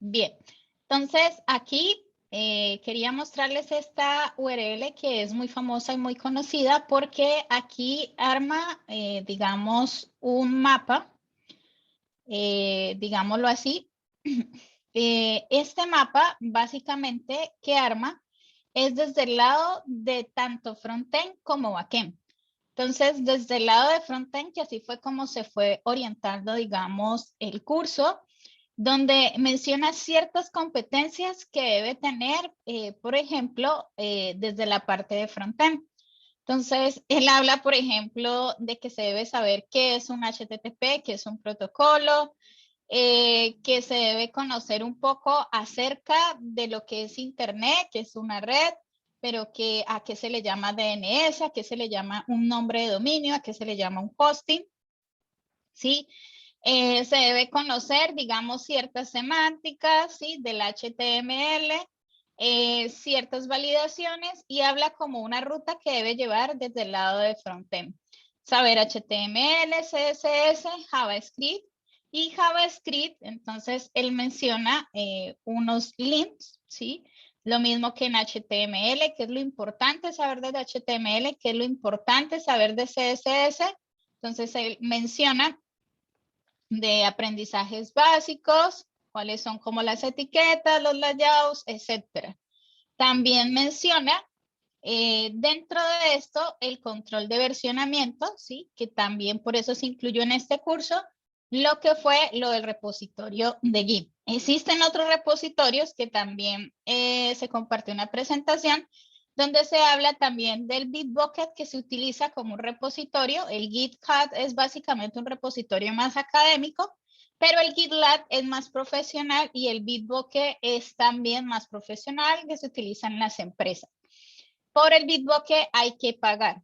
Bien, entonces aquí quería mostrarles esta URL que es muy famosa y muy conocida porque aquí arma, digamos, un mapa, digámoslo así. Este mapa básicamente que arma es desde el lado de tanto frontend como backend. Entonces, desde el lado de frontend, que así fue como se fue orientando, digamos, el curso, donde menciona ciertas competencias que debe tener, por ejemplo, desde la parte de frontend. Entonces, él habla, por ejemplo, de que se debe saber qué es un HTTP, qué es un protocolo, que se debe conocer un poco acerca de lo que es Internet, que es una red, pero que a qué se le llama DNS, a qué se le llama un nombre de dominio, a qué se le llama un hosting, ¿sí? Se debe conocer, digamos, ciertas semánticas, ¿sí? Del HTML, ciertas validaciones y habla como una ruta que debe llevar desde el lado de frontend. Saber HTML, CSS, JavaScript y JavaScript, entonces él menciona unos links, ¿sí? Lo mismo que en HTML, que es lo importante saber de HTML, que es lo importante saber de CSS. Entonces él menciona de aprendizajes básicos, cuáles son como las etiquetas, los layouts, etcétera. También menciona dentro de esto el control de versionamiento, ¿sí? Que también por eso se incluyó en este curso, lo que fue lo del repositorio de Git. Existen otros repositorios que también se compartió una presentación donde se habla también del Bitbucket que se utiliza como un repositorio. El GitHub es básicamente un repositorio más académico, pero el GitLab es más profesional y el Bitbucket es también más profesional que se utiliza en las empresas. Por el Bitbucket hay que pagar.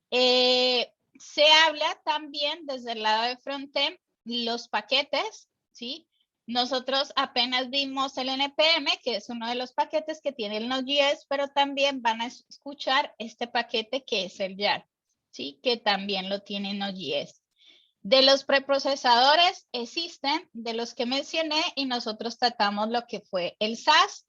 Se habla también desde el lado de frontend, los paquetes, ¿sí? Nosotros apenas vimos el NPM, que es uno de los paquetes que tiene el Node.js, pero también van a escuchar este paquete que es el YAR, ¿sí? Que también lo tiene Node.js. De los preprocesadores existen, de los que mencioné, y nosotros tratamos lo que fue el SAS,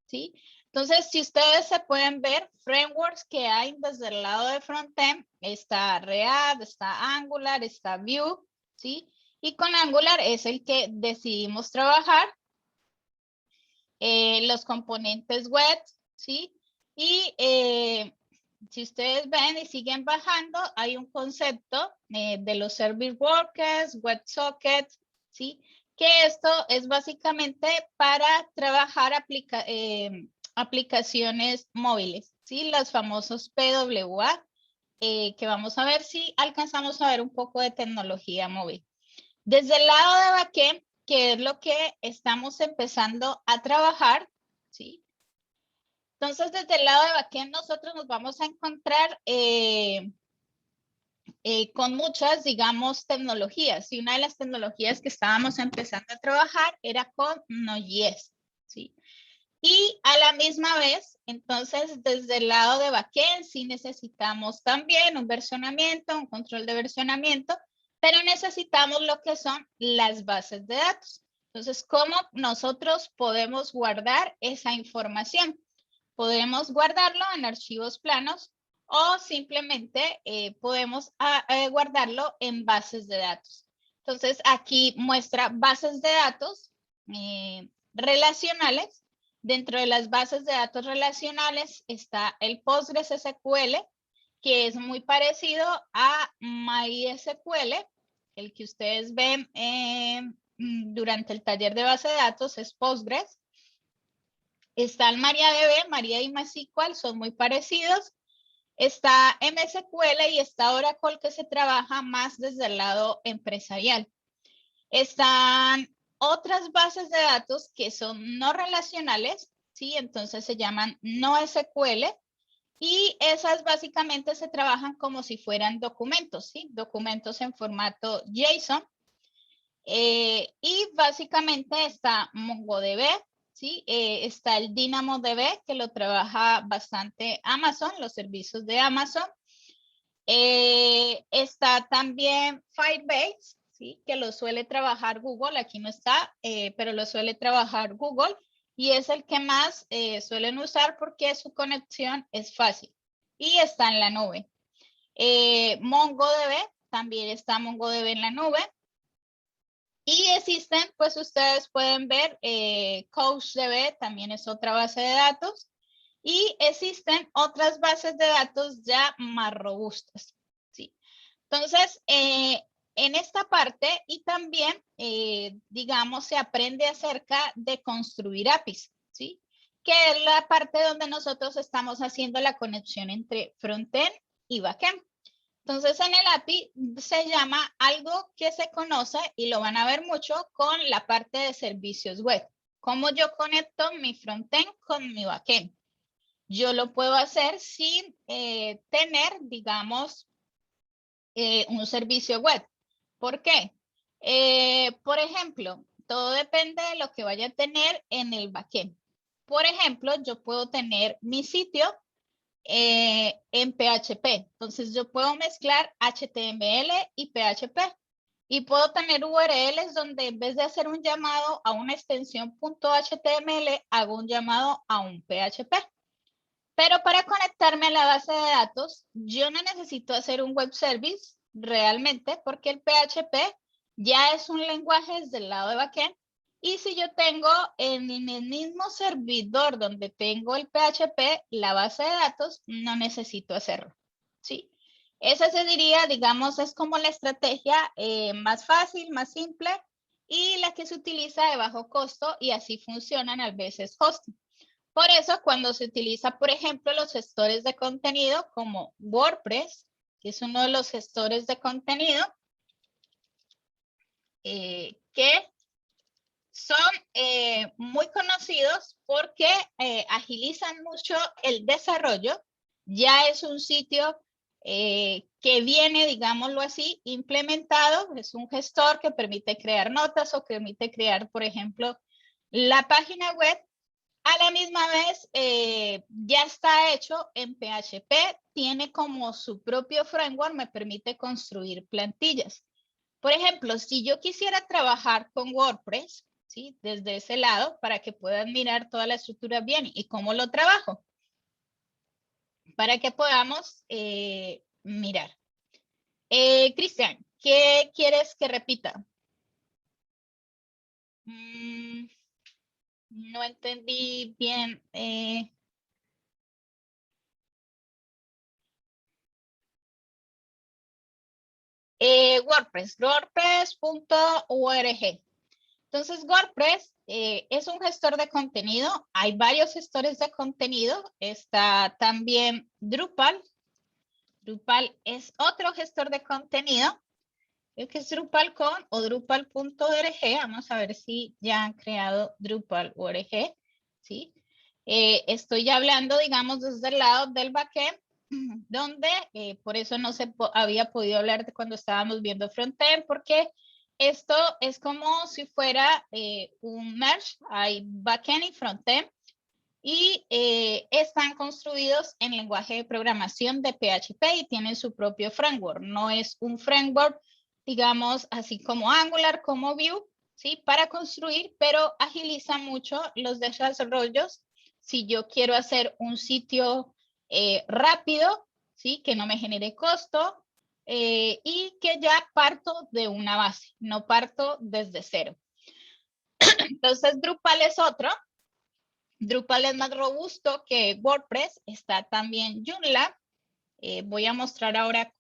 ¿sí? Entonces, si ustedes se pueden ver, frameworks que hay desde el lado de frontend, está React, está Angular, está Vue, ¿sí? Y con Angular es el que decidimos trabajar. Los componentes web, ¿sí? Y si ustedes ven y siguen bajando, hay un concepto de los service workers, WebSockets, ¿sí? Que esto es básicamente para trabajar aplicaciones móviles, ¿sí? Los famosos PWA, que vamos a ver si alcanzamos a ver un poco de tecnología móvil. Desde el lado de backend, que es lo que estamos empezando a trabajar, ¿sí? Entonces, desde el lado de backend, nosotros nos vamos a encontrar con muchas, digamos, tecnologías. Y una de las tecnologías que estábamos empezando a trabajar era con Node.js, ¿sí? Y a la misma vez, entonces, desde el lado de backend, sí necesitamos también un versionamiento, un control de versionamiento, pero necesitamos lo que son las bases de datos. Entonces, ¿cómo nosotros podemos guardar esa información? Podemos guardarlo en archivos planos o simplemente podemos guardarlo en bases de datos. Entonces, aquí muestra bases de datos relacionales. Dentro de las bases de datos relacionales está el PostgreSQL, que es muy parecido a MySQL. El que ustedes ven durante el taller de base de datos es Postgres. Está el MariaDB, Maria y MySQL, son muy parecidos. Está MSQL y está Oracle, que se trabaja más desde el lado empresarial. Están otras bases de datos que son no relacionales, ¿sí? Entonces se llaman NoSQL y esas básicamente se trabajan como si fueran documentos, ¿sí? Documentos en formato JSON. Y básicamente está MongoDB, ¿sí? Está el DynamoDB, que lo trabaja bastante Amazon, los servicios de Amazon. Está también Firebase, ¿sí? Que lo suele trabajar Google, aquí no está, pero lo suele trabajar Google y es el que más suelen usar porque su conexión es fácil y está en la nube. MongoDB, también está MongoDB en la nube. Y existen, pues ustedes pueden ver, CouchDB también es otra base de datos. Y existen otras bases de datos ya más robustas, ¿sí? Entonces, en esta parte y también, digamos, se aprende acerca de construir APIs, ¿sí? Que es la parte donde nosotros estamos haciendo la conexión entre frontend y backend. Entonces, en el API se llama algo que se conoce y lo van a ver mucho con la parte de servicios web. Cómo yo conecto mi frontend con mi backend. Yo lo puedo hacer sin tener, digamos, un servicio web. ¿Por qué? Por ejemplo, todo depende de lo que vaya a tener en el backend. Por ejemplo, yo puedo tener mi sitio en PHP. Entonces yo puedo mezclar HTML y PHP. Y puedo tener URLs donde en vez de hacer un llamado a una extensión .html, hago un llamado a un PHP. Pero para conectarme a la base de datos, yo no necesito hacer un web service realmente porque el PHP ya es un lenguaje desde el lado de backend. Y si yo tengo en el mismo servidor donde tengo el PHP, la base de datos, no necesito hacerlo. ¿Sí? Esa se diría, digamos, es como la estrategia más fácil, más simple y la que se utiliza de bajo costo y así funcionan a veces hosting. Por eso, cuando se utiliza, por ejemplo, los gestores de contenido como WordPress, que es uno de los gestores de contenido, que son muy conocidos porque agilizan mucho el desarrollo. Ya es un sitio que viene, digámoslo así, implementado. Es un gestor que permite crear notas o que permite crear, por ejemplo, la página web. A la misma vez, ya está hecho en PHP, tiene como su propio framework, me permite construir plantillas. Por ejemplo, si yo quisiera trabajar con WordPress, ¿sí? Desde ese lado, para que puedan mirar toda la estructura bien y cómo lo trabajo, para que podamos mirar. Cristian, ¿qué quieres que repita? No entendí bien. WordPress, wordpress.org. Entonces, WordPress es un gestor de contenido. Hay varios gestores de contenido. Está también Drupal. Drupal es otro gestor de contenido. Creo que es DrupalCon o Drupal.org. Vamos a ver si ya han creado Drupal.org. ¿Sí? Estoy hablando, digamos, desde el lado del backend, donde por eso no se había podido hablar de cuando estábamos viendo frontend, porque esto es como si fuera un merge, hay backend y frontend, y están construidos en lenguaje de programación de PHP y tienen su propio framework. No es un framework, digamos, así como Angular, como Vue, ¿sí? Para construir, pero agiliza mucho los desarrollos. Si yo quiero hacer un sitio rápido, ¿sí? Que no me genere costo y que ya parto de una base, no parto desde cero. Entonces, Drupal es otro. Drupal es más robusto que WordPress. Está también Joomla. Voy a mostrar ahora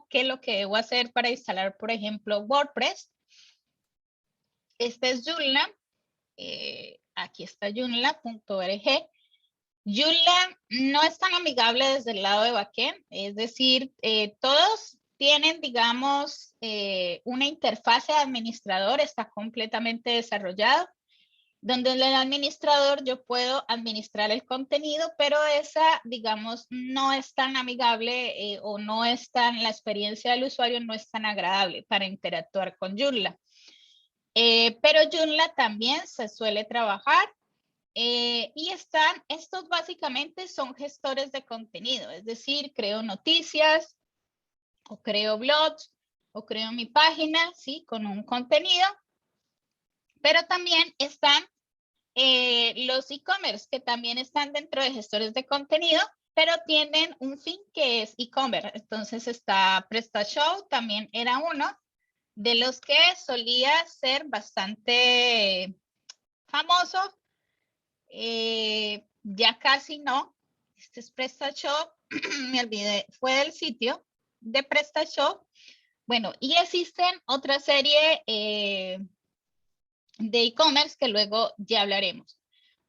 qué es lo que debo hacer para instalar, por ejemplo, WordPress. Este es Joomla. Aquí está joomla.org. Joomla no es tan amigable desde el lado de backend. Es decir, todos tienen, digamos, una interfaz de administrador. Está completamente desarrollado, donde en el administrador yo puedo administrar el contenido, pero esa, digamos, no es tan amigable o no es tan, la experiencia del usuario no es tan agradable para interactuar con Joomla. Pero Joomla también se suele trabajar y estos básicamente son gestores de contenido, es decir, creo noticias o creo blogs o creo mi página, ¿sí? Con un contenido. Pero también están los e-commerce, que también están dentro de gestores de contenido, pero tienen un fin que es e-commerce. Entonces está PrestaShow, también era uno de los que solía ser bastante famoso. Ya casi no. Este es PrestaShow. Me olvidé, fue del sitio de PrestaShow. Bueno, y existen otra serie de e-commerce que luego ya hablaremos.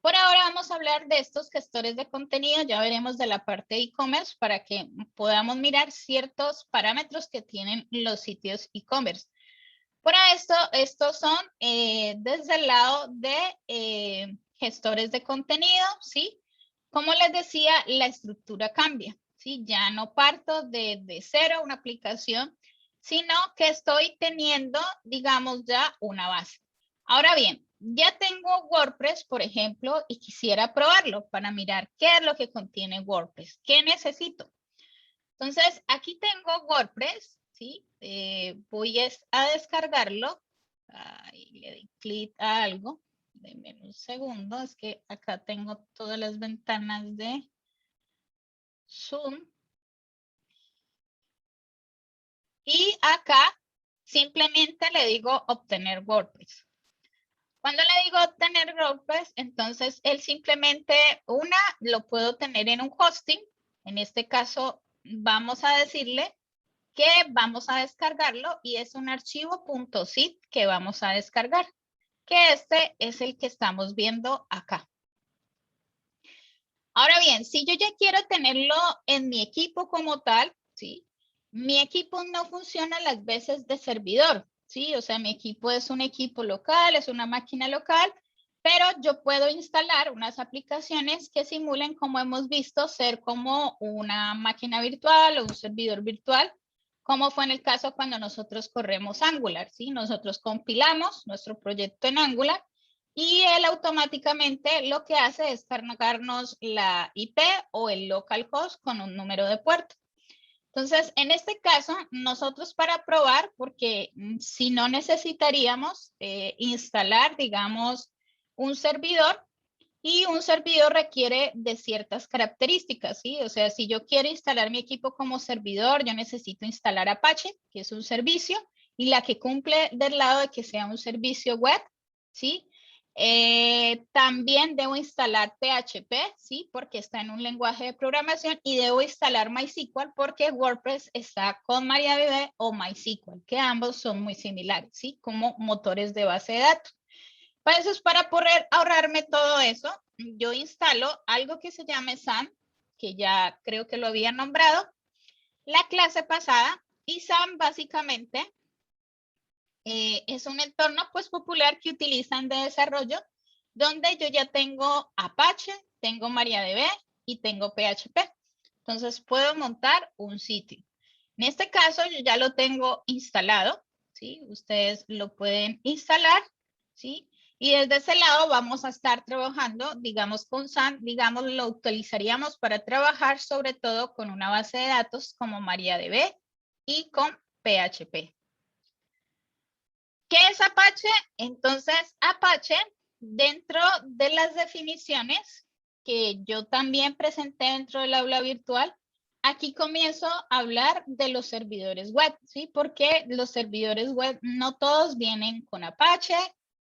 Por ahora vamos a hablar de estos gestores de contenido, ya veremos de la parte de e-commerce para que podamos mirar ciertos parámetros que tienen los sitios e-commerce. Para esto, estos son desde el lado de gestores de contenido, ¿sí? Como les decía, la estructura cambia, ¿sí? Ya no parto de cero una aplicación, sino que estoy teniendo, digamos, ya una base. Ahora bien, ya tengo WordPress, por ejemplo, y quisiera probarlo para mirar qué es lo que contiene WordPress, qué necesito. Entonces, aquí tengo WordPress, ¿sí? Voy a descargarlo. Ahí le doy clic a algo. Denme un segundo, es que acá tengo todas las ventanas de Zoom. Y acá simplemente le digo obtener WordPress. Cuando le digo obtener WordPress, entonces él simplemente, lo puedo tener en un hosting. En este caso, vamos a decirle que vamos a descargarlo y es un archivo .zip que vamos a descargar, que este es el que estamos viendo acá. Ahora bien, si yo ya quiero tenerlo en mi equipo como tal, ¿sí? Mi equipo no funciona las veces de servidor, ¿sí? O sea, mi equipo es un equipo local, es una máquina local, pero yo puedo instalar unas aplicaciones que simulen, como hemos visto, ser como una máquina virtual o un servidor virtual, como fue en el caso cuando nosotros corremos Angular, ¿sí? Nosotros compilamos nuestro proyecto en Angular y él automáticamente lo que hace es cargarnos la IP o el localhost con un número de puerto. Entonces, en este caso, nosotros para probar, porque si no necesitaríamos instalar, digamos, un servidor, y un servidor requiere de ciertas características, ¿sí? O sea, si yo quiero instalar mi equipo como servidor, yo necesito instalar Apache, que es un servicio, y la que cumple del lado de que sea un servicio web, ¿sí? También debo instalar PHP, ¿sí? Porque está en un lenguaje de programación, y debo instalar MySQL porque WordPress está con MariaDB o MySQL, que ambos son muy similares, ¿sí? Como motores de base de datos. Para eso es para poder ahorrarme todo eso. Yo instalo algo que se llama SAM, que ya creo que lo había nombrado la clase pasada. Y SAM básicamente es un entorno pues popular que utilizan de desarrollo, donde yo ya tengo Apache, tengo MariaDB y tengo PHP. Entonces puedo montar un sitio. En este caso yo ya lo tengo instalado, ¿sí? Ustedes lo pueden instalar, ¿sí? Y desde ese lado vamos a estar trabajando, digamos, con SAM, digamos, lo utilizaríamos para trabajar sobre todo con una base de datos como MariaDB y con PHP. ¿Qué es Apache? Entonces, Apache, dentro de las definiciones que yo también presenté dentro del aula virtual, aquí comienzo a hablar de los servidores web, ¿sí? Porque los servidores web no todos vienen con Apache,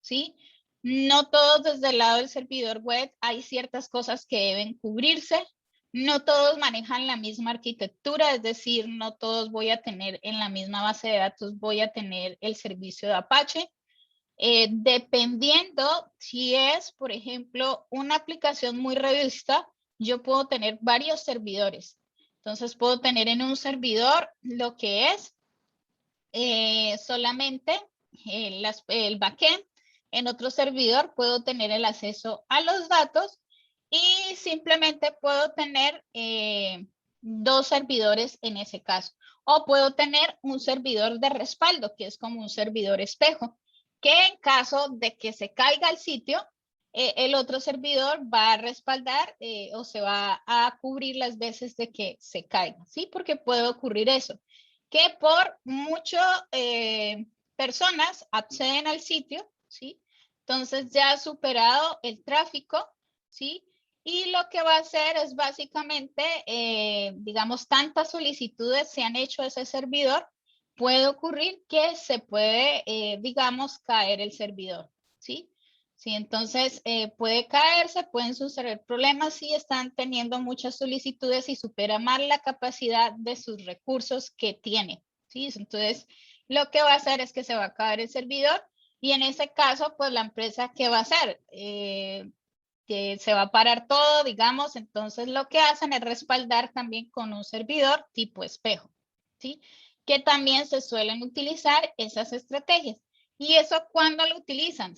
¿sí? No todos desde el lado del servidor web hay ciertas cosas que deben cubrirse. No todos manejan la misma arquitectura, es decir, no todos voy a tener en la misma base de datos, voy a tener el servicio de Apache. Dependiendo si es, por ejemplo, una aplicación muy robusta, yo puedo tener varios servidores. Entonces puedo tener en un servidor lo que es solamente el backend. En otro servidor puedo tener el acceso a los datos y simplemente puedo tener dos servidores en ese caso. O puedo tener un servidor de respaldo, que es como un servidor espejo, que en caso de que se caiga el sitio, el otro servidor va a respaldar o se va a cubrir las veces de que se caiga, ¿sí? Porque puede ocurrir eso. que por mucho personas acceden al sitio, ¿sí? Entonces ya ha superado el tráfico, ¿sí? Y lo que va a hacer es básicamente, digamos, tantas solicitudes se han hecho a ese servidor, puede ocurrir que se puede, digamos, caer el servidor, ¿sí? Sí, entonces puede caerse, pueden suceder problemas si están teniendo muchas solicitudes y supera más la capacidad de sus recursos que tiene, ¿sí? Entonces, lo que va a hacer es que se va a caer el servidor y en ese caso, pues la empresa, ¿qué va a hacer? Que se va a parar todo, digamos, entonces lo que hacen es respaldar también con un servidor tipo espejo, ¿sí? Que también se suelen utilizar esas estrategias. ¿Y eso cuándo lo utilizan?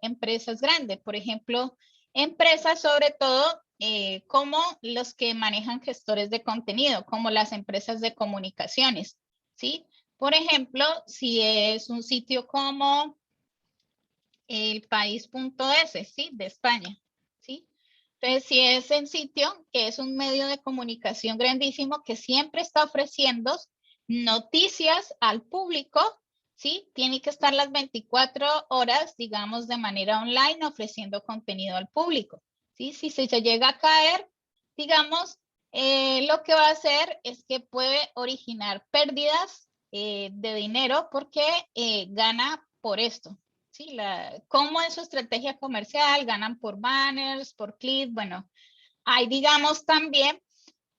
Empresas grandes, por ejemplo, empresas sobre todo como los que manejan gestores de contenido, como las empresas de comunicaciones, ¿sí? Por ejemplo, si es un sitio como el país.es, ¿sí? De España, ¿sí? Entonces, si es el sitio, que es un medio de comunicación grandísimo que siempre está ofreciendo noticias al público, ¿sí? Tiene que estar las 24 horas, digamos, de manera online ofreciendo contenido al público, ¿sí? Si se llega a caer, digamos, lo que va a hacer es que puede originar pérdidas de dinero porque gana por esto, ¿sí? ¿Cómo es su estrategia comercial? Ganan por banners, por clics, bueno, hay digamos también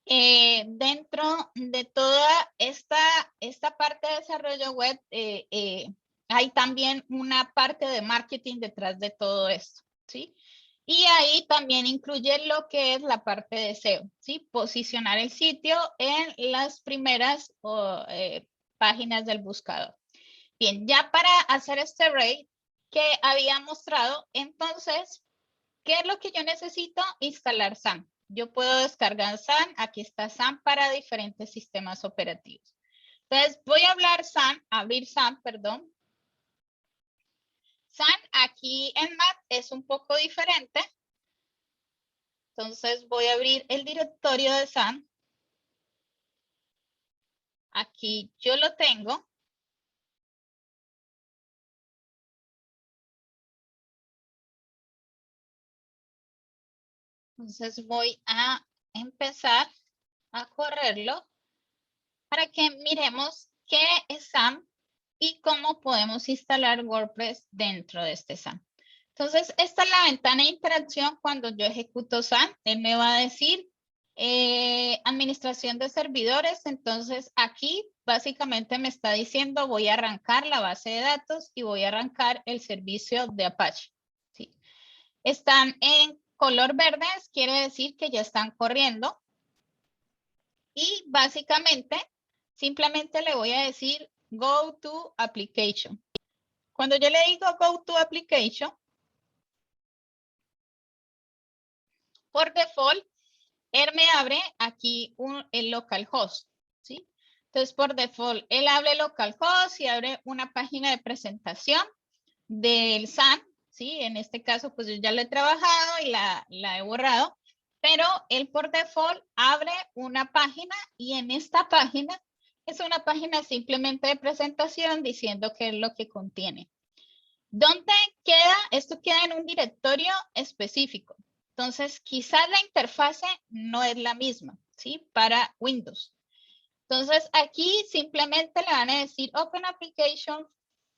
dentro de toda esta parte de desarrollo web, hay también una parte de marketing detrás de todo esto, ¿sí? Y ahí también incluye lo que es la parte de SEO, ¿sí? Posicionar el sitio en las primeras páginas del buscador. Bien, ya para hacer este array que había mostrado, entonces, ¿qué es lo que yo necesito? Instalar SAM. Yo puedo descargar SAM, aquí está SAM para diferentes sistemas operativos. Entonces, voy a abrir SAM, perdón. SAM aquí en Mac es un poco diferente. Entonces, voy a abrir el directorio de SAM. Aquí yo lo tengo. Entonces, voy a empezar a correrlo para que miremos qué es SAM y cómo podemos instalar WordPress dentro de este SAM. Entonces, esta es la ventana de interacción cuando yo ejecuto SAM. Él me va a decir administración de servidores. Entonces, aquí básicamente me está diciendo voy a arrancar la base de datos y voy a arrancar el servicio de Apache. ¿Sí? Están en color verde, quiere decir que ya están corriendo. Y básicamente, simplemente le voy a decir Go to Application. Cuando yo le digo Go to Application, por default, él me abre aquí el localhost, ¿sí? Entonces, por default, él abre localhost y abre una página de presentación del SAM, ¿sí? En este caso, pues yo ya lo he trabajado y la he borrado, pero él por default abre una página y en esta página es una página simplemente de presentación diciendo qué es lo que contiene. ¿Dónde queda? Esto queda en un directorio específico. Entonces, quizás la interfase no es la misma, ¿sí? Para Windows. Entonces, aquí simplemente le van a decir Open Application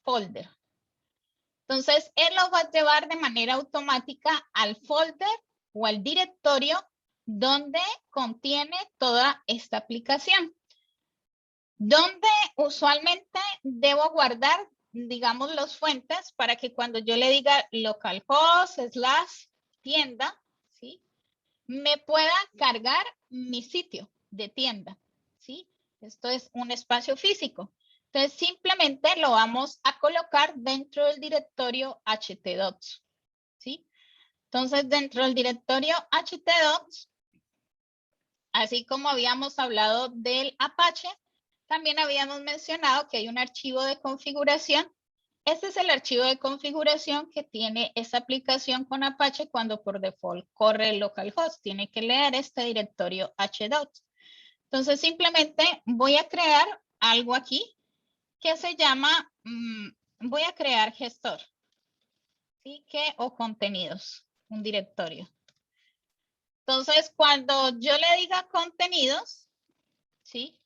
Folder. Entonces, él lo va a llevar de manera automática al folder o al directorio donde contiene toda esta aplicación. Donde usualmente debo guardar, digamos, los fuentes para que cuando yo le diga localhost / tienda, ¿sí? Me pueda cargar mi sitio de tienda, ¿sí? Esto es un espacio físico. Entonces, simplemente lo vamos a colocar dentro del directorio htdocs, ¿sí? Entonces, dentro del directorio htdocs, así como habíamos hablado del Apache, también habíamos mencionado que hay un archivo de configuración. Este es el archivo de configuración que tiene esta aplicación con Apache cuando por default corre el localhost. Tiene que leer este directorio hdocs. Entonces simplemente voy a crear algo aquí que se llama, voy a crear gestor, ¿sí? O contenidos, un directorio. Entonces, cuando yo le diga contenidos, ¿sí?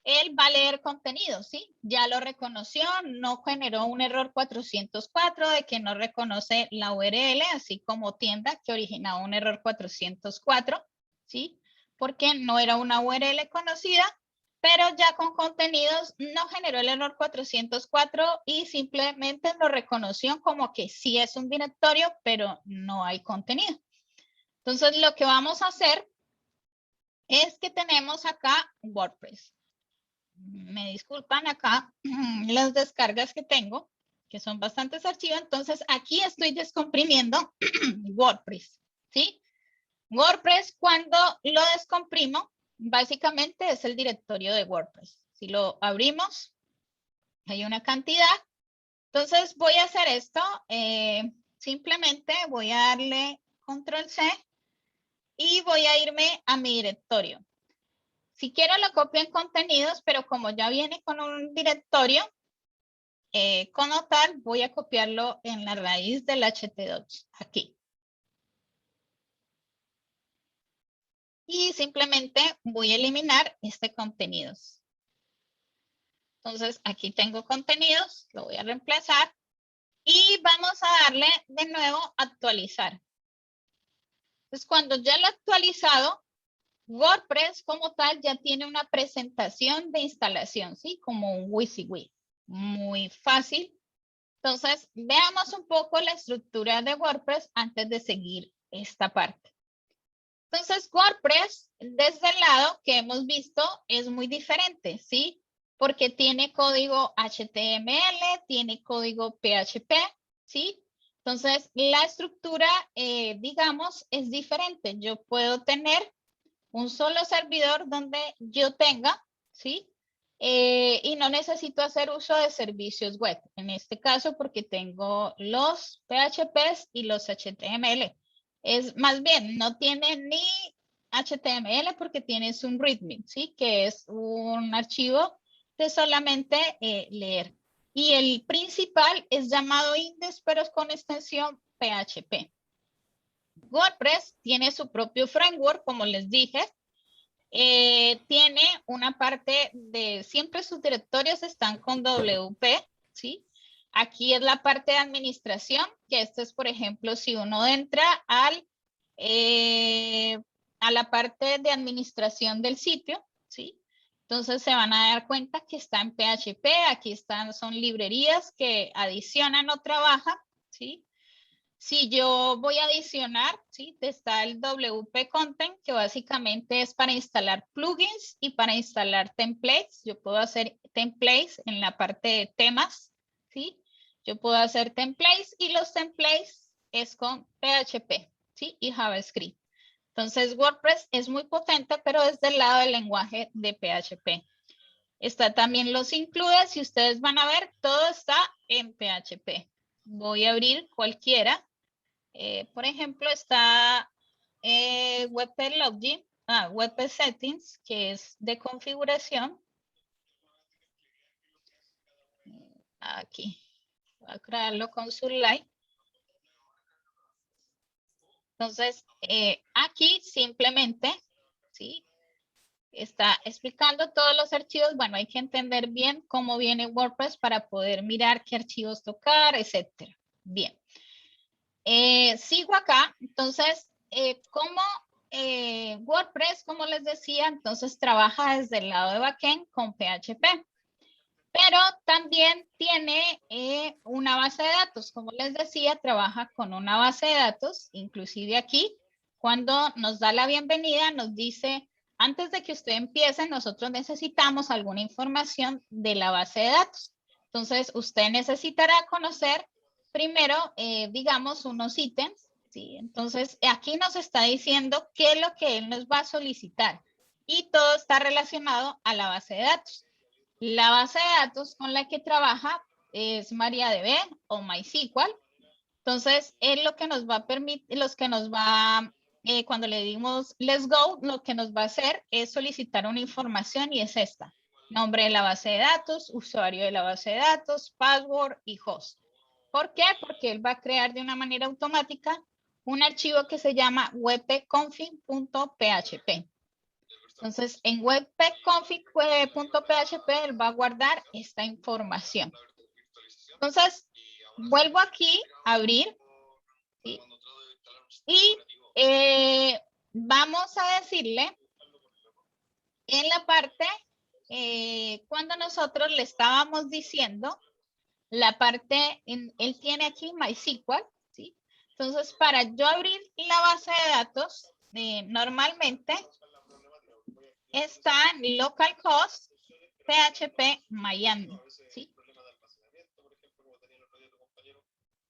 Él va a leer contenidos, ¿sí? Ya lo reconoció, no generó un error 404 de que no reconoce la URL, así como tienda que originaba un error 404, ¿sí? Porque no era una URL conocida, pero ya con contenidos no generó el error 404 y simplemente lo reconoció como que sí es un directorio, pero no hay contenido. Entonces, lo que vamos a hacer es que tenemos acá WordPress. Me disculpan acá las descargas que tengo, que son bastantes archivos. Entonces, aquí estoy descomprimiendo WordPress, ¿sí? WordPress, cuando lo descomprimo, básicamente es el directorio de WordPress. Si lo abrimos, hay una cantidad. Entonces, voy a hacer esto. Simplemente voy a darle Control C y voy a irme a mi directorio. Si quiero lo copio en contenidos, pero como ya viene con un directorio, como tal, voy a copiarlo en la raíz del ht2, aquí. Y simplemente voy a eliminar este contenidos. Entonces, aquí tengo contenidos, lo voy a reemplazar. Y vamos a darle de nuevo actualizar. Entonces, cuando ya lo he actualizado, WordPress como tal ya tiene una presentación de instalación, ¿sí? Como un WYSIWYG. Muy fácil. Entonces, veamos un poco la estructura de WordPress antes de seguir esta parte. Entonces, WordPress, desde el lado que hemos visto, es muy diferente, ¿sí? Porque tiene código HTML, tiene código PHP, ¿sí? Entonces, la estructura, digamos, es diferente. Yo puedo tener un solo servidor donde yo tenga, ¿sí? Y no necesito hacer uso de servicios web. En este caso, porque tengo los PHPs y los HTML. Es más bien, no tiene ni HTML porque tienes un README, ¿sí? Que es un archivo de solamente leer. Y el principal es llamado index, pero es con extensión PHP. WordPress tiene su propio framework, como les dije. Tiene una parte de, siempre sus directorios están con WP, ¿sí? Aquí es la parte de administración, que esto es, por ejemplo, si uno entra a la parte de administración del sitio, ¿sí? Entonces se van a dar cuenta que está en PHP, aquí están, son librerías que adicionan o trabajan, ¿sí? Si yo voy a adicionar, ¿sí? Está el WP Content, que básicamente es para instalar plugins y para instalar templates. Yo puedo hacer templates en la parte de temas, ¿sí? Yo puedo hacer templates y los templates es con PHP, ¿sí? Y JavaScript. Entonces, WordPress es muy potente, pero es del lado del lenguaje de PHP. Está también los includes. Si ustedes van a ver, todo está en PHP. Voy a abrir cualquiera. Por ejemplo, está WP Login, WP Settings, que es de configuración. Aquí, voy a crearlo con su like. Entonces, aquí simplemente, ¿sí? Está explicando todos los archivos. Bueno, hay que entender bien cómo viene WordPress para poder mirar qué archivos tocar, etcétera. Bien. Sigo acá. Entonces, como WordPress, como les decía, entonces trabaja desde el lado de backend con PHP. Pero también tiene una base de datos. Como les decía, trabaja con una base de datos. Inclusive aquí, cuando nos da la bienvenida, nos dice, antes de que usted empiece, nosotros necesitamos alguna información de la base de datos. Entonces, usted necesitará conocer primero, digamos, unos ítems, ¿sí? Entonces, aquí nos está diciendo qué es lo que él nos va a solicitar. Y todo está relacionado a la base de datos. La base de datos con la que trabaja es MariaDB o MySQL. Entonces, es lo que nos va a permitir, cuando le dimos let's go, lo que nos va a hacer es solicitar una información y es esta. Nombre de la base de datos, usuario de la base de datos, password y host. ¿Por qué? Porque él va a crear de una manera automática un archivo que se llama webpackconfig.php. Entonces, en webpackconfig.php él va a guardar esta información. Entonces, vuelvo aquí a abrir, ¿sí? Y vamos a decirle en la parte, cuando nosotros le estábamos diciendo, la parte, él tiene aquí MySQL, ¿sí? Entonces, para yo abrir la base de datos, normalmente está en localhost PHP Miami, ¿sí?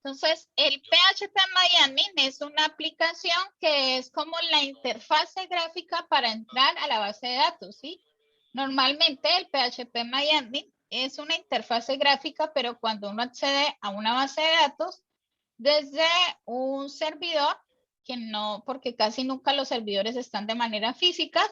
Entonces, el PHP Miami es una aplicación que es como la interfase gráfica para entrar a la base de datos, ¿sí? Normalmente el PHP Miami es una interfase gráfica, pero cuando uno accede a una base de datos desde un servidor, que no, porque casi nunca los servidores están de manera física,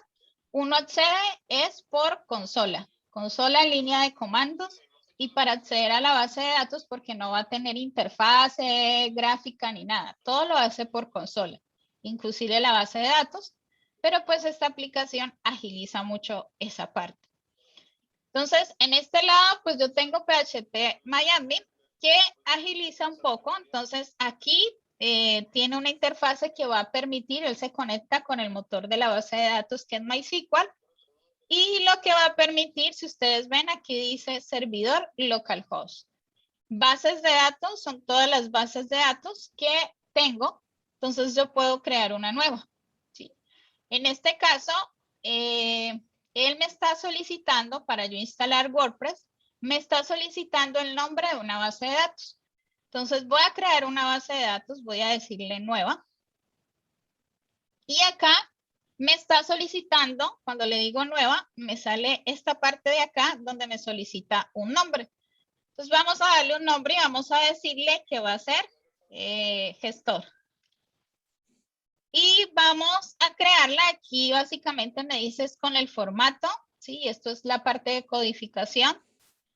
uno accede es por consola en línea de comandos, y para acceder a la base de datos, porque no va a tener interfase gráfica ni nada, todo lo hace por consola, inclusive la base de datos, pero pues esta aplicación agiliza mucho esa parte. Entonces, en este lado, pues yo tengo PHP Miami que agiliza un poco. Entonces, aquí tiene una interfase que va a permitir, él se conecta con el motor de la base de datos que es MySQL, y lo que va a permitir, si ustedes ven, aquí dice servidor localhost. Bases de datos son todas las bases de datos que tengo. Entonces, yo puedo crear una nueva, ¿sí? En este caso, él me está solicitando, para yo instalar WordPress, me está solicitando el nombre de una base de datos. Entonces voy a crear una base de datos, voy a decirle nueva. Y acá me está solicitando, cuando le digo nueva, me sale esta parte de acá donde me solicita un nombre. Entonces vamos a darle un nombre y vamos a decirle que va a ser gestor. Y vamos a crearla. Aquí básicamente me dices con el formato, ¿sí? Esto es la parte de codificación.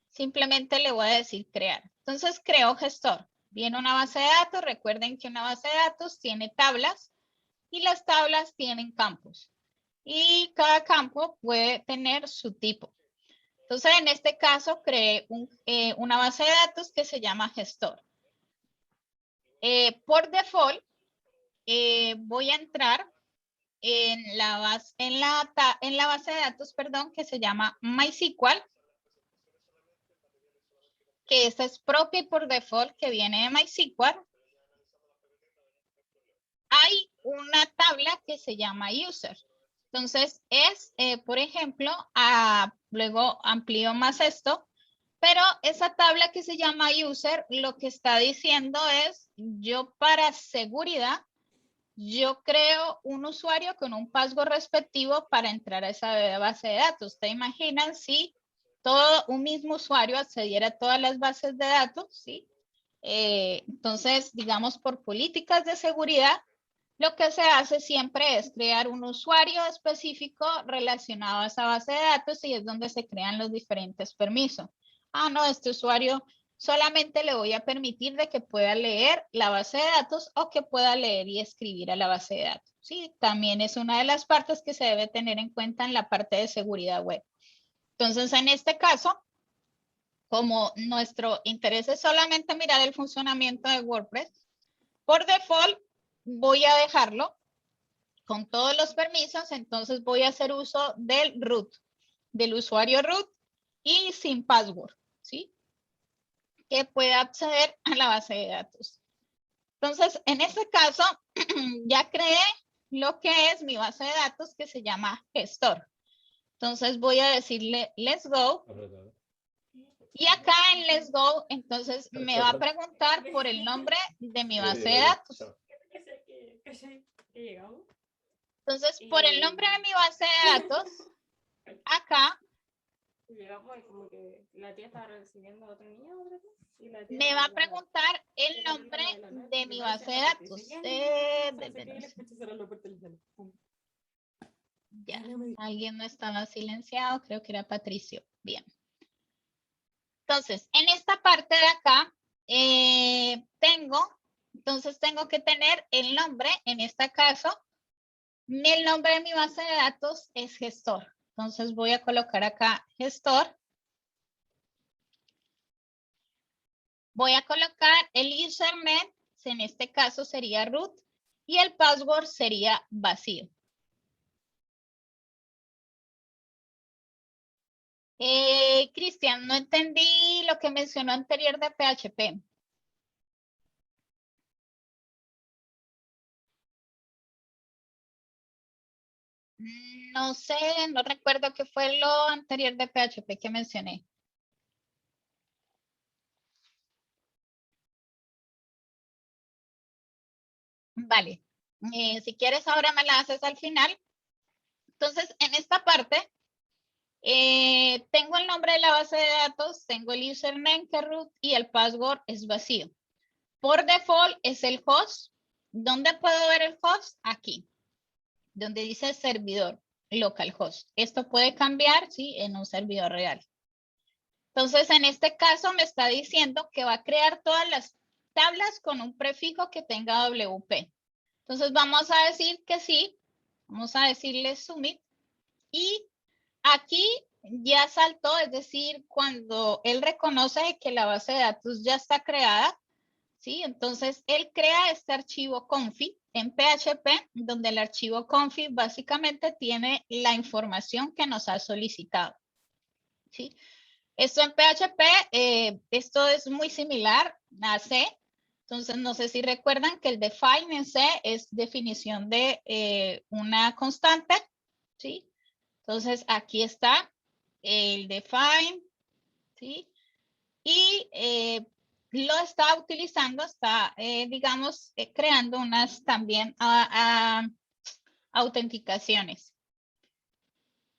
Simplemente le voy a decir crear. Entonces creo gestor. Viene una base de datos. Recuerden que una base de datos tiene tablas y las tablas tienen campos. Y cada campo puede tener su tipo. Entonces en este caso creé una base de datos que se llama gestor. Por default, voy a entrar en la base de datos, perdón, que se llama MySQL, que esta es propia y por default que viene de MySQL. Hay una tabla que se llama user. Entonces es, por ejemplo, luego amplío más esto, pero esa tabla que se llama user, lo que está diciendo es, yo para seguridad, yo creo un usuario con un password respectivo para entrar a esa base de datos. ¿Te imaginas si todo un mismo usuario accediera a todas las bases de datos? ¿Sí? Entonces, digamos, por políticas de seguridad, lo que se hace siempre es crear un usuario específico relacionado a esa base de datos, y es donde se crean los diferentes permisos. Ah, no, este usuario solamente le voy a permitir de que pueda leer la base de datos o que pueda leer y escribir a la base de datos. Sí, también es una de las partes que se debe tener en cuenta en la parte de seguridad web. Entonces, en este caso, como nuestro interés es solamente mirar el funcionamiento de WordPress, por default voy a dejarlo con todos los permisos. Entonces voy a hacer uso del root, del usuario root y sin password, ¿sí? Que pueda acceder a la base de datos. Entonces, en este caso, ya creé lo que es mi base de datos que se llama gestor. Entonces voy a decirle let's go. Y acá en let's go, entonces me va a preguntar por el nombre de mi base de datos. Entonces, por el nombre de mi base de datos, acá me va a preguntar el nombre de mi base de datos. Ya, alguien no estaba silenciado, creo que era Patricio. Bien. Entonces, en esta parte de acá, tengo que tener el nombre, en este caso, el nombre de mi base de datos es gestor. Entonces voy a colocar acá gestor. Voy a colocar el username, en este caso sería root, y el password sería vacío. Cristian, no entendí lo que mencionó anterior de PHP. No sé, no recuerdo qué fue lo anterior de PHP que mencioné. Vale. Si quieres ahora me la haces al final. Entonces, en esta parte, tengo el nombre de la base de datos, tengo el username que es root y el password es vacío. Por default es el host. ¿Dónde puedo ver el host? Aquí, donde dice servidor, localhost. Esto puede cambiar, ¿sí? En un servidor real. Entonces, en este caso me está diciendo que va a crear todas las tablas con un prefijo que tenga WP. Entonces, vamos a decir que sí. Vamos a decirle submit. Y aquí ya saltó, es decir, cuando él reconoce que la base de datos ya está creada, ¿sí? Entonces, él crea este archivo config en PHP, donde el archivo config básicamente tiene la información que nos ha solicitado, ¿sí? Esto en PHP, esto es muy similar a C. Entonces, no sé si recuerdan que el define en C es definición de una constante, ¿sí? Entonces, aquí está el define, ¿sí? Y lo está utilizando, está, digamos, creando unas también autenticaciones.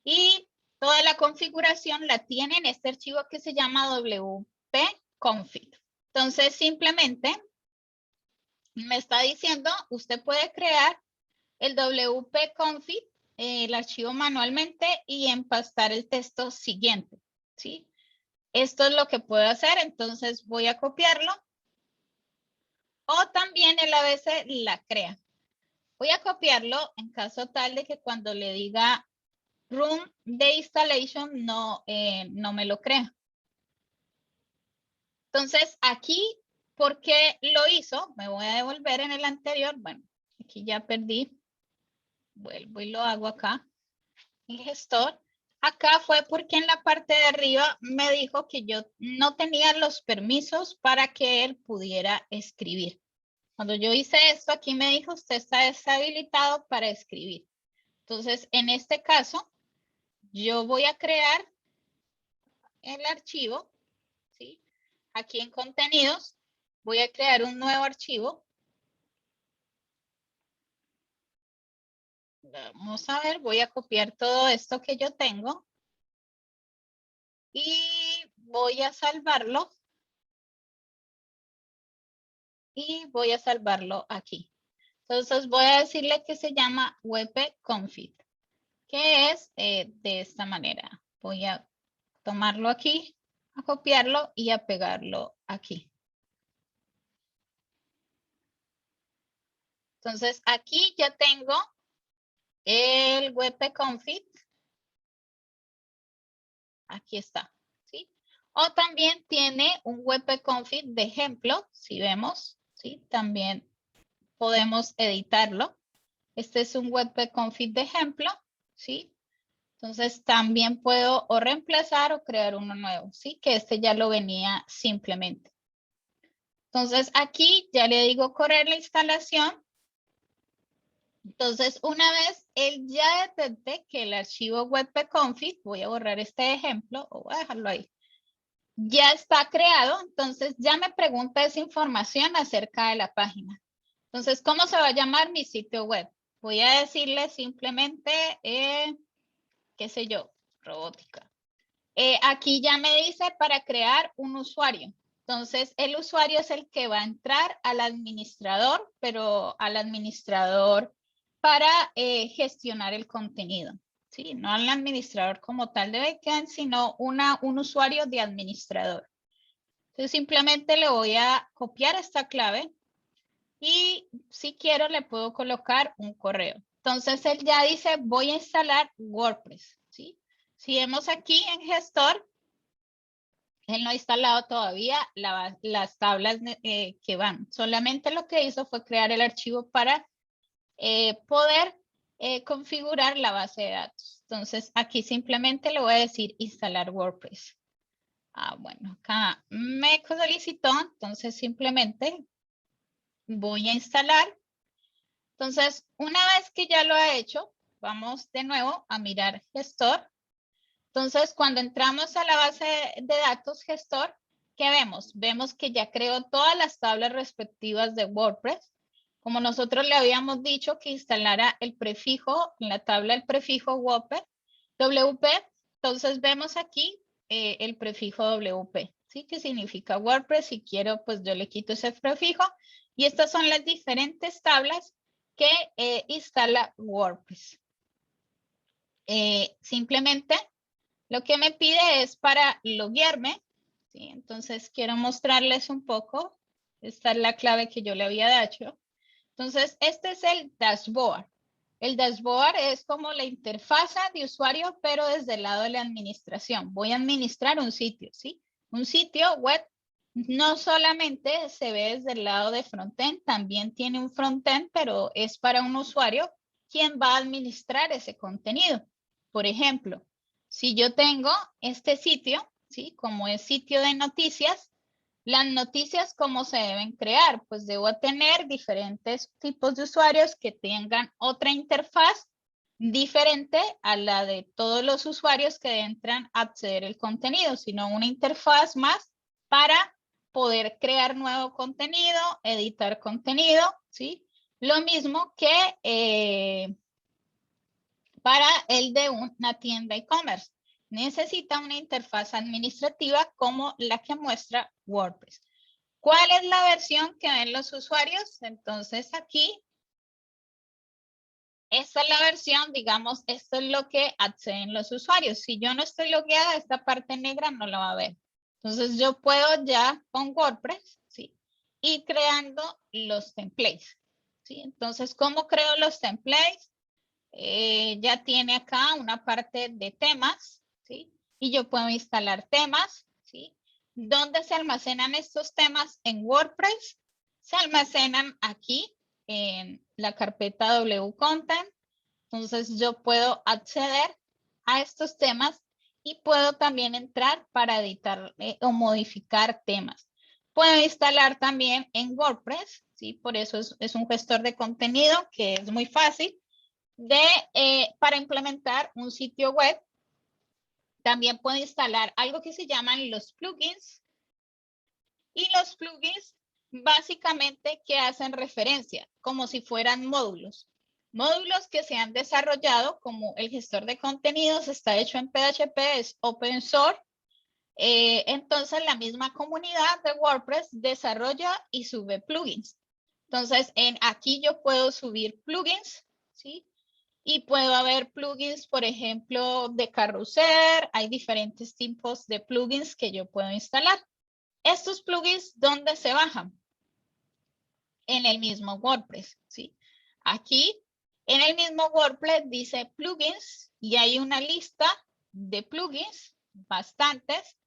Y toda la configuración la tiene en este archivo que se llama wp-config. Entonces, simplemente me está diciendo, usted puede crear el wp-config, el archivo manualmente y empastar el texto siguiente, ¿sí? Esto es lo que puedo hacer, entonces voy a copiarlo. O también él a veces la crea. Voy a copiarlo en caso tal de que cuando le diga run de installation no me lo crea. Entonces aquí, ¿por qué lo hizo? Me voy a devolver en el anterior. Bueno, aquí ya perdí. Vuelvo y lo hago acá. El gestor. Acá fue porque en la parte de arriba me dijo que yo no tenía los permisos para que él pudiera escribir. Cuando yo hice esto, aquí me dijo, usted está deshabilitado para escribir. Entonces, en este caso, yo voy a crear el archivo, ¿sí? Aquí en contenidos, voy a crear un nuevo archivo. Vamos a ver, voy a copiar todo esto que yo tengo. Y voy a salvarlo. Y voy a salvarlo aquí. Entonces voy a decirle que se llama wp-config, que es de esta manera. Voy a tomarlo aquí, a copiarlo y a pegarlo aquí. Entonces aquí ya tengo el wp-config. Aquí está, ¿sí? O también tiene un wp-config de ejemplo, si vemos, ¿sí? También podemos editarlo. Este es un wp-config de ejemplo, ¿sí? Entonces también puedo o reemplazar o crear uno nuevo, ¿sí? Que este ya lo venía simplemente. Entonces aquí ya le digo correr la instalación. Entonces una vez él ya detecte que el archivo wp-config, voy a borrar este ejemplo o voy a dejarlo ahí, ya está creado, entonces ya me pregunta esa información acerca de la página. Entonces, ¿cómo se va a llamar mi sitio web? Voy a decirle simplemente, qué sé yo, robótica. Aquí ya me dice para crear un usuario. Entonces, el usuario es el que va a entrar al administrador, pero al administrador para gestionar el contenido. ¿sí? No al administrador como tal de backend, sino un usuario de administrador. Entonces simplemente le voy a copiar esta clave y si quiero le puedo colocar un correo. Entonces él ya dice voy a instalar WordPress, ¿sí? Si vemos aquí en gestor, él no ha instalado todavía las tablas que van. Solamente lo que hizo fue crear el archivo para poder configurar la base de datos. Entonces aquí simplemente le voy a decir instalar WordPress. Bueno, acá me solicitó, entonces simplemente voy a instalar. Entonces, una vez que ya lo ha hecho, vamos de nuevo a mirar gestor. Entonces, cuando entramos a la base de datos gestor, ¿qué vemos? Vemos que ya creó todas las tablas respectivas de WordPress. Como nosotros le habíamos dicho que instalara el prefijo, en la tabla el prefijo WP, entonces vemos aquí el prefijo WP, ¿sí? Que significa WordPress. Si quiero, pues yo le quito ese prefijo. Y estas son las diferentes tablas que instala WordPress. Simplemente lo que me pide es para loguearme, ¿sí? Entonces quiero mostrarles un poco. Esta es la clave que yo le había dicho. Entonces, este es el dashboard. El dashboard es como la interfaz de usuario, pero desde el lado de la administración. Voy a administrar un sitio, ¿sí? Un sitio web no solamente se ve desde el lado de frontend, también tiene un frontend, pero es para un usuario quien va a administrar ese contenido. Por ejemplo, si yo tengo este sitio, ¿sí? Como es sitio de noticias, las noticias, ¿cómo se deben crear? Pues debo tener diferentes tipos de usuarios que tengan otra interfaz diferente a la de todos los usuarios que entran a acceder al contenido, sino una interfaz más para poder crear nuevo contenido, editar contenido, ¿sí? Lo mismo que para el de una tienda e-commerce. Necesita una interfaz administrativa como la que muestra WordPress. ¿Cuál es la versión que ven los usuarios? Entonces aquí, esta es la versión, digamos, esto es lo que acceden los usuarios. Si yo no estoy logueada, esta parte negra no la va a ver. Entonces yo puedo ya con WordPress, ¿sí? Ir creando los templates, ¿sí? Entonces, ¿cómo creo los templates? Ya tiene acá una parte de temas, ¿sí? Y yo puedo instalar temas, ¿sí? ¿Dónde se almacenan estos temas? En WordPress. Se almacenan aquí en la carpeta WContent. Entonces yo puedo acceder a estos temas y puedo también entrar para editar o modificar temas. Puedo instalar también en WordPress, ¿sí? Por eso es un gestor de contenido que es muy fácil para implementar un sitio web. También puedo instalar algo que se llaman los plugins. Y los plugins básicamente que hacen referencia como si fueran módulos. Módulos que se han desarrollado como el gestor de contenidos está hecho en PHP, es open source. Entonces la misma comunidad de WordPress desarrolla y sube plugins. Entonces aquí yo puedo subir plugins, ¿sí? Y puedo haber plugins, por ejemplo, de carrusel. Hay diferentes tipos de plugins que yo puedo instalar. Estos plugins, ¿dónde se bajan? En el mismo WordPress, ¿sí? Aquí, en el mismo WordPress dice plugins y hay una lista de plugins, bastantes.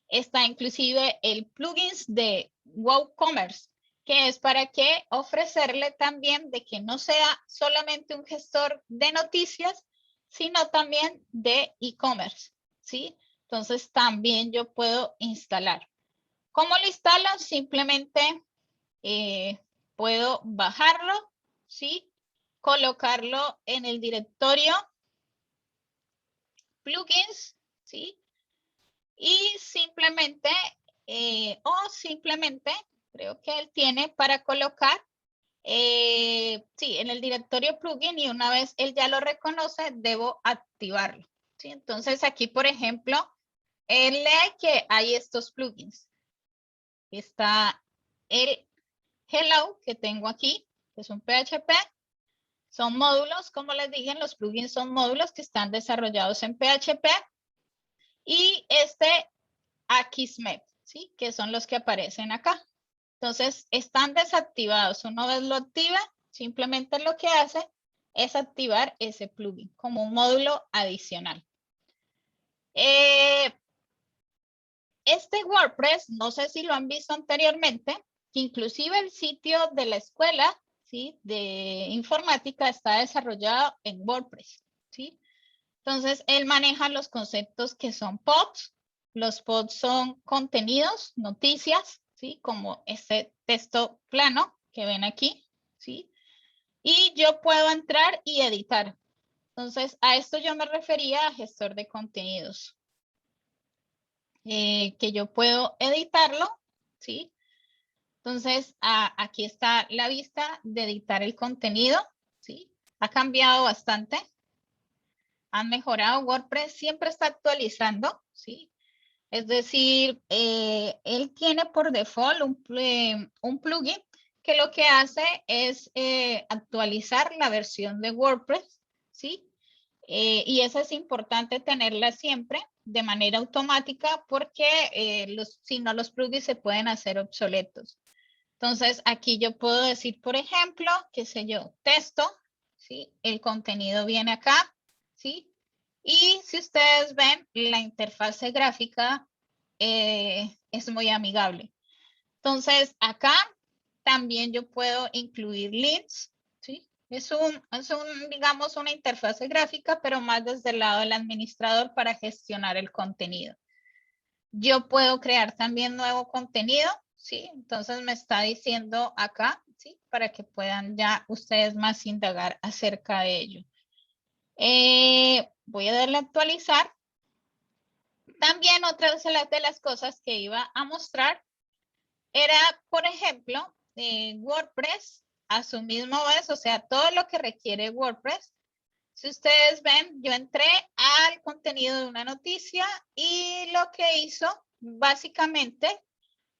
Está inclusive el plugins de WooCommerce, que es para que ofrecerle también de que no sea solamente un gestor de noticias, sino también de e-commerce, ¿sí? Entonces también yo puedo instalar. ¿Cómo lo instalo? Simplemente puedo bajarlo, ¿sí? Colocarlo en el directorio plugins, ¿sí? Y simplemente, creo que él tiene para colocar, sí, en el directorio plugin y una vez él ya lo reconoce, debo activarlo, ¿sí? Entonces aquí, por ejemplo, él lee que hay estos plugins. Está el hello que tengo aquí, que es un PHP. Son módulos, como les dije, los plugins son módulos que están desarrollados en PHP. Y Akismet, ¿sí? Que son los que aparecen acá. Entonces, están desactivados. Una vez lo activa, simplemente lo que hace es activar ese plugin como un módulo adicional. Este WordPress, no sé si lo han visto anteriormente, que inclusive el sitio de la escuela, ¿sí? De informática está desarrollado en WordPress, ¿sí? Entonces, él maneja los conceptos que son pods. Los pods son contenidos, noticias, ¿sí? Como este texto plano que ven aquí, ¿sí? Y yo puedo entrar y editar. Entonces, a esto yo me refería a gestor de contenidos. Que yo puedo editarlo, ¿sí? Entonces, aquí está la vista de editar el contenido, ¿sí? Ha cambiado bastante. Han mejorado. WordPress siempre está actualizando, ¿sí? Es decir, él tiene por default un plugin que lo que hace es actualizar la versión de WordPress, ¿sí? Y eso es importante tenerla siempre de manera automática porque si no los plugins se pueden hacer obsoletos. Entonces, aquí yo puedo decir, por ejemplo, qué sé yo, texto, ¿sí? El contenido viene acá, ¿sí? Y si ustedes ven, la interfase gráfica es muy amigable. Entonces, acá también yo puedo incluir links, ¿sí? Digamos, una interfase gráfica, pero más desde el lado del administrador para gestionar el contenido. Yo puedo crear también nuevo contenido, ¿sí? Entonces me está diciendo acá, ¿sí? Para que puedan ya ustedes más indagar acerca de ello. Voy a darle a actualizar. También otra de las cosas que iba a mostrar era, por ejemplo, WordPress a su mismo vez, o sea, todo lo que requiere WordPress. Si ustedes ven, yo entré al contenido de una noticia y lo que hizo básicamente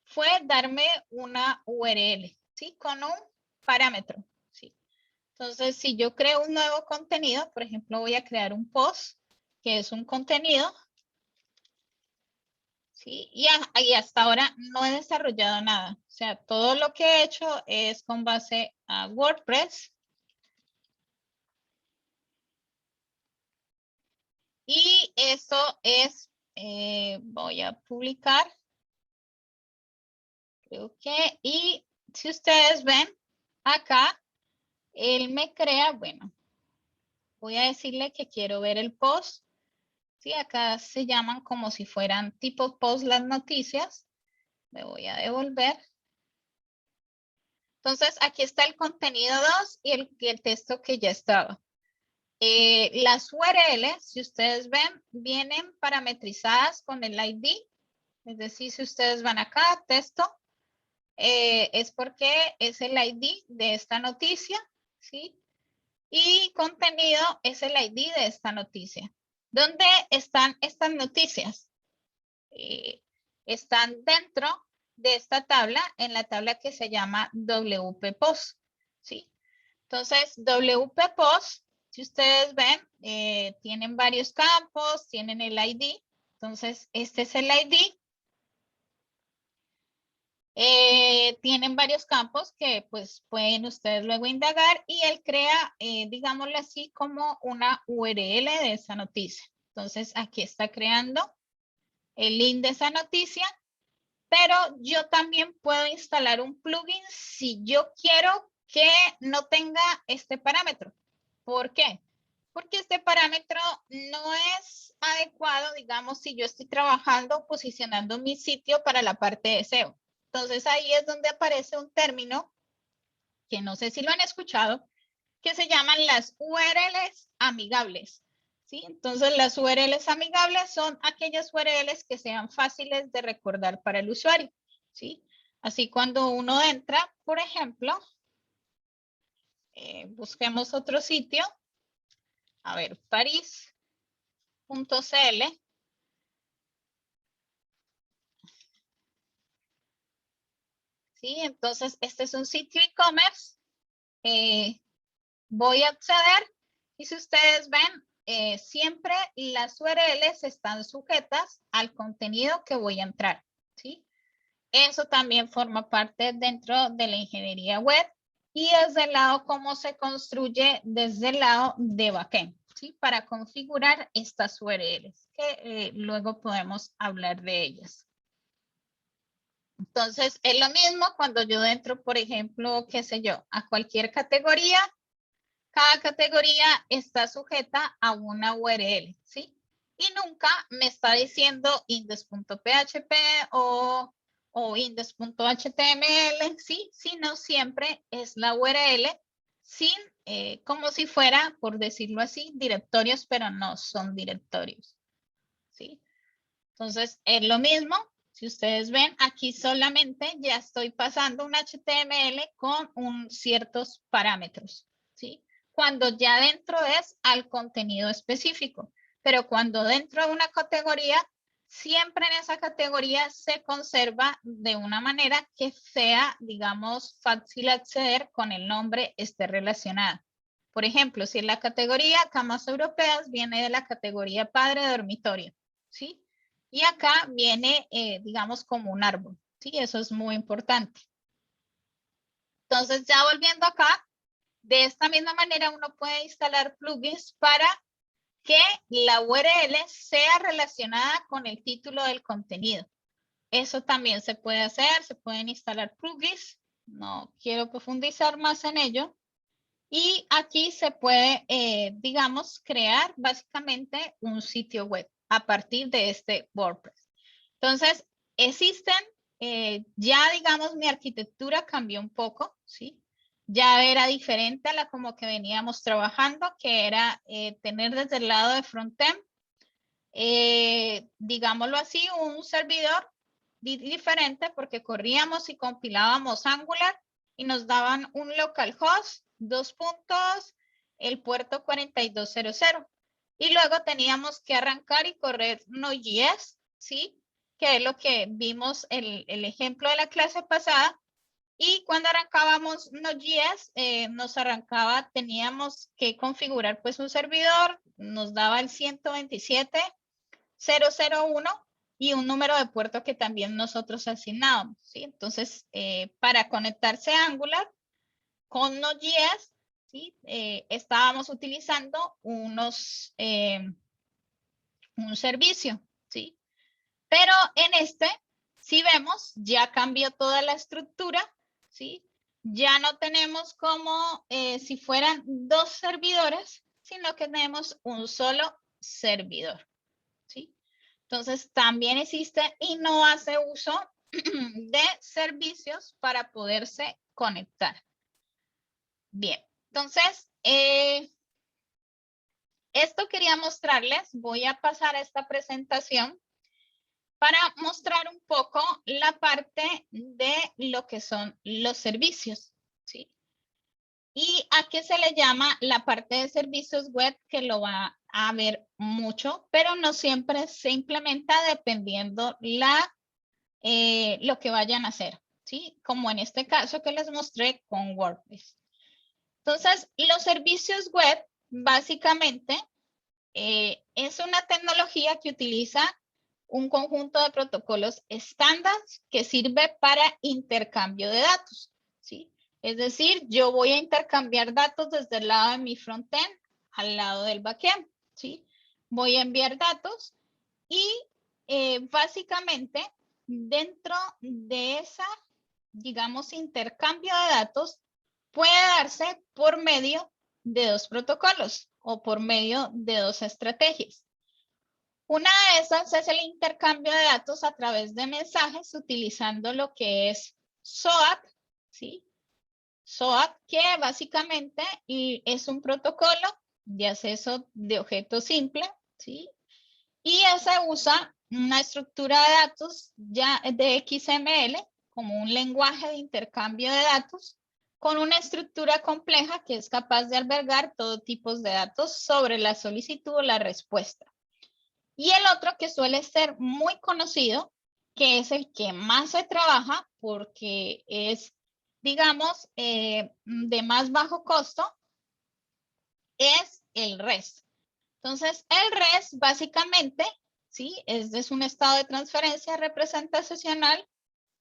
fue darme una URL, ¿sí? Con un parámetro, ¿sí? Entonces, si yo creo un nuevo contenido, por ejemplo, voy a crear un post, que es un contenido, ¿sí? Y hasta ahora no he desarrollado nada. O sea, todo lo que he hecho es con base a WordPress. Y esto es, voy a publicar. Creo que, y si ustedes ven acá, él me crea, bueno, voy a decirle que quiero ver el post. Sí, acá se llaman como si fueran tipo post las noticias. Me voy a devolver. Entonces, aquí está el contenido 2 y el texto que ya estaba. Las URLs, si ustedes ven, vienen parametrizadas con el ID. Es decir, si ustedes van acá, texto, es porque es el ID de esta noticia, ¿sí? Y contenido es el ID de esta noticia. ¿Dónde están estas noticias? Están dentro de esta tabla, en la tabla que se llama WP Post, ¿sí? Entonces, WP Post, si ustedes ven, tienen varios campos, tienen el ID. Entonces, este es el ID. Tienen varios campos que pues pueden ustedes luego indagar y él crea, digámoslo así, como una URL de esa noticia. Entonces, aquí está creando el link de esa noticia, pero yo también puedo instalar un plugin si yo quiero que no tenga este parámetro. ¿Por qué? Porque este parámetro no es adecuado, digamos, si yo estoy trabajando, posicionando mi sitio para la parte de SEO. Entonces ahí es donde aparece un término que no sé si lo han escuchado, que se llaman las URLs amigables. ¿Sí? Entonces las URLs amigables son aquellas URLs que sean fáciles de recordar para el usuario. ¿Sí? Así cuando uno entra, por ejemplo, busquemos otro sitio. A ver, paris.cl. ¿Sí? Entonces, este es un sitio e-commerce Voy a acceder y si ustedes ven, siempre las URLs están sujetas al contenido que voy a entrar, ¿sí? Eso también forma parte dentro de la ingeniería web y desde el lado cómo se construye desde el lado de backend, ¿sí? Para configurar estas URLs, que luego podemos hablar de ellas. Entonces, es lo mismo cuando yo entro, por ejemplo, qué sé yo, a cualquier categoría. Cada categoría está sujeta a una URL, ¿sí? Y nunca me está diciendo index.php o index.html, ¿sí? Sino siempre es la URL sin, como si fuera, por decirlo así, directorios, pero no son directorios, ¿sí? Entonces, es lo mismo. Si ustedes ven, aquí solamente ya estoy pasando un HTML con ciertos parámetros, ¿sí? Cuando ya dentro es al contenido específico, pero cuando dentro de una categoría, siempre en esa categoría se conserva de una manera que sea, digamos, fácil acceder con el nombre esté relacionado. Por ejemplo, si en la categoría camas europeas viene de la categoría padre dormitorio, ¿sí? Y acá viene, digamos, como un árbol, ¿sí? Eso es muy importante. Entonces, ya volviendo acá, de esta misma manera uno puede instalar plugins para que la URL sea relacionada con el título del contenido. Eso también se puede hacer, se pueden instalar plugins. No quiero profundizar más en ello. Y aquí se puede, digamos, crear básicamente un sitio web a partir de este WordPress. Entonces, existen, ya digamos, mi arquitectura cambió un poco, ¿sí? Ya era diferente a la como que veníamos trabajando, que era tener desde el lado de frontend, digámoslo así, un servidor diferente porque corríamos y compilábamos Angular y nos daban un localhost, 2 puntos, el puerto 4200. Y luego teníamos que arrancar y correr Node.js, ¿sí? Que es lo que vimos el ejemplo de la clase pasada. Y cuando arrancábamos Node.js, nos arrancaba, teníamos que configurar pues un servidor, nos daba el 127.0.0.1 y un número de puerto que también nosotros asignábamos, ¿sí? Entonces, para conectarse a Angular con Node.js, ¿sí? Estábamos utilizando un servicio, ¿sí? Pero en este, si vemos, ya cambió toda la estructura, ¿sí? Ya no tenemos como si fueran dos servidores, sino que tenemos un solo servidor, ¿sí? Entonces, también existe y no hace uso de servicios para poderse conectar. Bien, entonces, esto quería mostrarles. Voy a pasar a esta presentación para mostrar un poco la parte de lo que son los servicios, ¿sí? ¿Y a qué se le llama la parte de servicios web? Que lo va a ver mucho, pero no siempre se implementa dependiendo lo que vayan a hacer, ¿sí? Como en este caso que les mostré con WordPress. Entonces, los servicios web, básicamente, es una tecnología que utiliza un conjunto de protocolos estándar que sirve para intercambio de datos, ¿sí? Es decir, yo voy a intercambiar datos desde el lado de mi frontend al lado del backend, ¿sí? Voy a enviar datos y básicamente dentro de esa, digamos, intercambio de datos puede darse por medio de dos protocolos o por medio de dos estrategias. Una de esas es el intercambio de datos a través de mensajes utilizando lo que es SOAP, ¿sí? SOAP, que básicamente es un protocolo de acceso de objeto simple, ¿sí? Y ese usa una estructura de datos ya de XML como un lenguaje de intercambio de datos con una estructura compleja que es capaz de albergar todo tipo de datos sobre la solicitud o la respuesta. Y el otro que suele ser muy conocido, que es el que más se trabaja porque es, digamos, de más bajo costo, es el REST. Entonces, el REST básicamente, ¿sí? Es un estado de transferencia representacional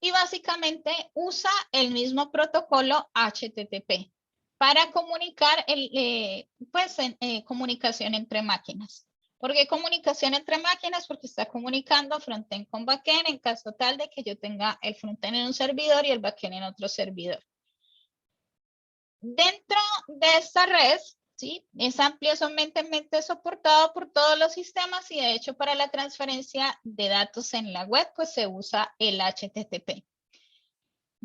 y básicamente usa el mismo protocolo HTTP para comunicar comunicación entre máquinas. ¿Por qué comunicación entre máquinas? Porque está comunicando frontend con backend en caso tal de que yo tenga el frontend en un servidor y el backend en otro servidor. Dentro de esta red, ¿sí? Es ampliamente soportado por todos los sistemas y de hecho para la transferencia de datos en la web pues se usa el HTTP.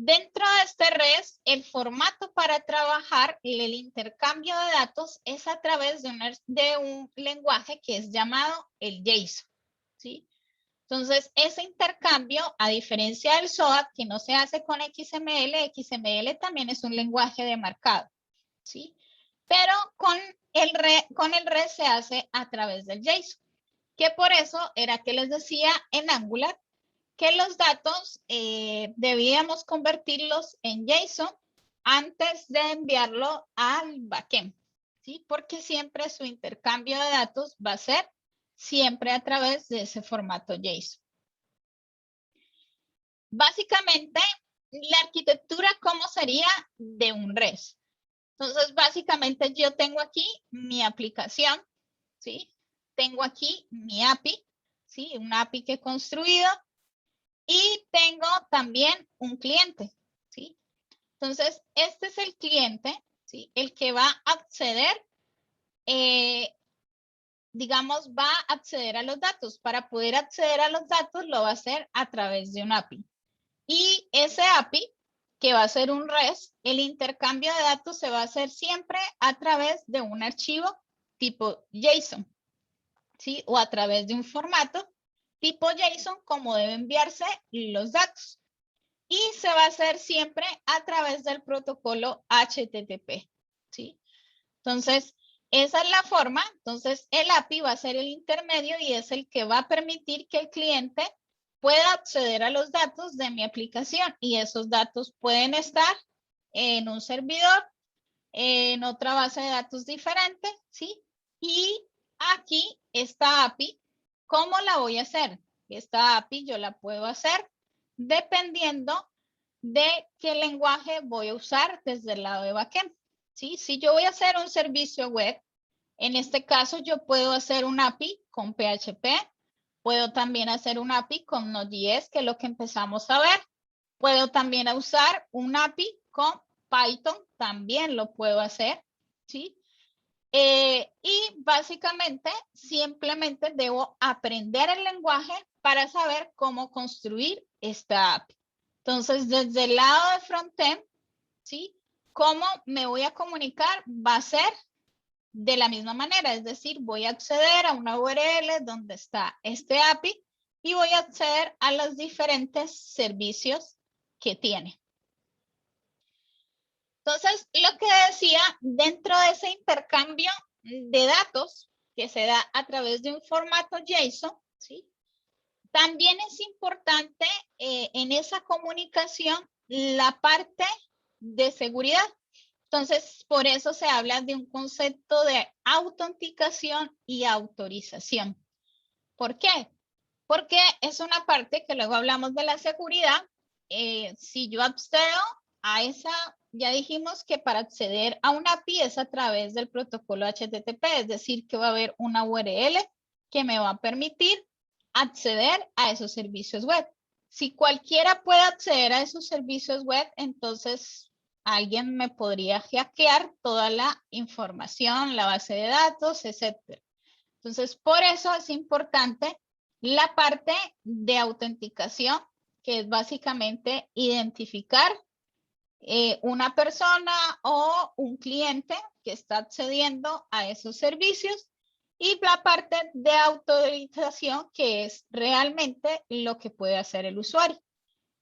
Dentro de este REST, el formato para trabajar el intercambio de datos es a través de un lenguaje que es llamado el JSON, ¿sí? Entonces, ese intercambio, a diferencia del SOAP, que no se hace con XML, XML también es un lenguaje de marcado, ¿sí? Pero con el REST se hace a través del JSON, que por eso era que les decía en Angular, que los datos debíamos convertirlos en JSON antes de enviarlo al backend, ¿sí? Porque siempre su intercambio de datos va a ser siempre a través de ese formato JSON. Básicamente, la arquitectura, ¿cómo sería de un REST? Entonces, básicamente yo tengo aquí mi aplicación, ¿sí? Tengo aquí mi API, ¿sí? Una API que he construido. Y tengo también un cliente, ¿sí? Entonces, este es el cliente, ¿sí? El que va a acceder, digamos, va a acceder a los datos. Para poder acceder a los datos, lo va a hacer a través de un API. Y ese API, que va a ser un REST, el intercambio de datos se va a hacer siempre a través de un archivo tipo JSON, ¿sí? O a través de un formato tipo JSON, como debe enviarse los datos. Y se va a hacer siempre a través del protocolo HTTP, ¿sí? Entonces, esa es la forma. Entonces, el API va a ser el intermedio y es el que va a permitir que el cliente pueda acceder a los datos de mi aplicación y esos datos pueden estar en un servidor, en otra base de datos diferente, ¿sí? Y aquí esta API, ¿cómo la voy a hacer? Esta API yo la puedo hacer dependiendo de qué lenguaje voy a usar desde el lado de backend, ¿sí? Si yo voy a hacer un servicio web, en este caso yo puedo hacer un API con PHP, puedo también hacer un API con Node.js, que es lo que empezamos a ver. Puedo también usar un API con Python, también lo puedo hacer, ¿sí? Y básicamente simplemente debo aprender el lenguaje para saber cómo construir esta API. Entonces, desde el lado de frontend, ¿sí? ¿Cómo me voy a comunicar? Va a ser de la misma manera, es decir, voy a acceder a una URL donde está este API y voy a acceder a los diferentes servicios que tiene. Entonces, lo que decía, dentro de ese intercambio de datos que se da a través de un formato JSON, ¿sí? También es importante en esa comunicación la parte de seguridad. Entonces, por eso se habla de un concepto de autenticación y autorización. ¿Por qué? Porque es una parte que luego hablamos de la seguridad. Si yo accedo a esa, ya dijimos que para acceder a una API es a través del protocolo HTTP, es decir, que va a haber una URL que me va a permitir acceder a esos servicios web. Si cualquiera puede acceder a esos servicios web, entonces alguien me podría hackear toda la información, la base de datos, etc. Entonces, por eso es importante la parte de autenticación, que es básicamente identificar una persona o un cliente que está accediendo a esos servicios y la parte de autorización, que es realmente lo que puede hacer el usuario.